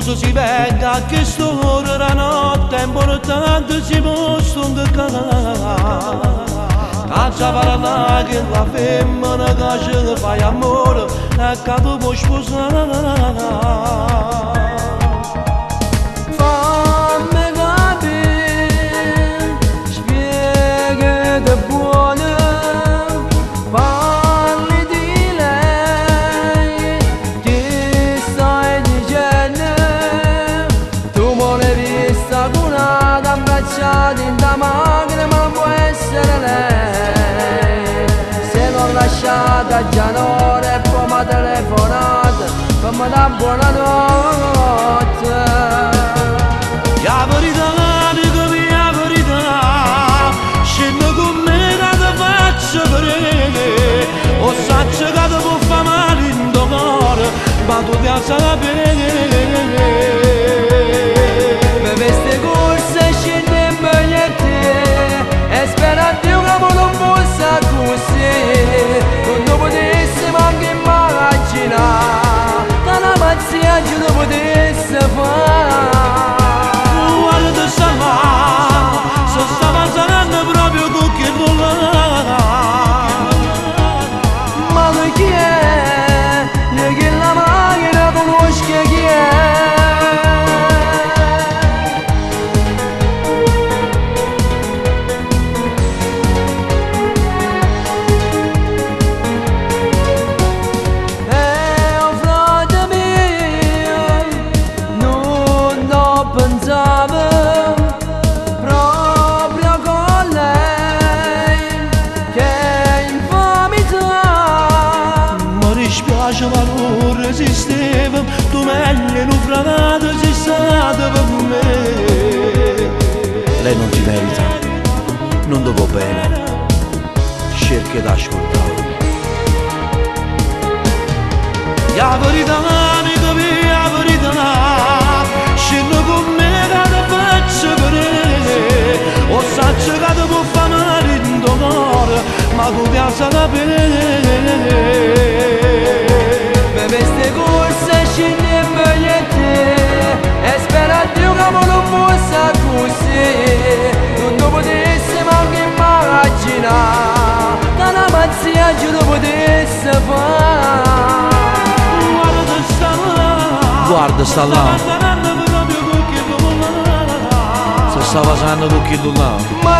scusa si venga che st'ora la notte è importante si posso indicare. Calcia parlare che la femmina che ci fai amore e che tu puoi sposare. Fammi capire, spiegati buono, parli di lei, ti stai dicendo, tu volevi sta curata, abbracciata in da macchina, ma può essere lei. Se l'ho lasciata già un'ora e poi mi ha telefonato, fammi da buonanotte. La verità, dico la verità, scendo con me che ti faccio vedere. O saccio che ti può fare male in tuo cuore, ma tu ti sapere. Me veste corse, scende in biglietti e spera Dio che non fosse così. Non potessimo anche immaginare che la pazzia ci lo potesse fare. Guarda sta là, se sta passando proprio con chi non l'ha. Ma lui chi è? Lui che la macchina conosce chi è? Pensavo proprio con lei che infamità. Mi dispiace ma non resistevo, tu meglio non franato sei stata per me. Lei non ti merita, non ti va bene, cerca di ascoltare. La verità, amico mio, la verità, scendo con me che ti faccio vedere. O saccio che ti può fare male in tuo cuore, ma tu ti sapere. Me veste corse, scende in biglietti e spera Dio che non fosse così. Non potessimo anche immaginare che la pazzia ce lo potesse fare. Guarda sta là, se sta passando con chi tu là. Ma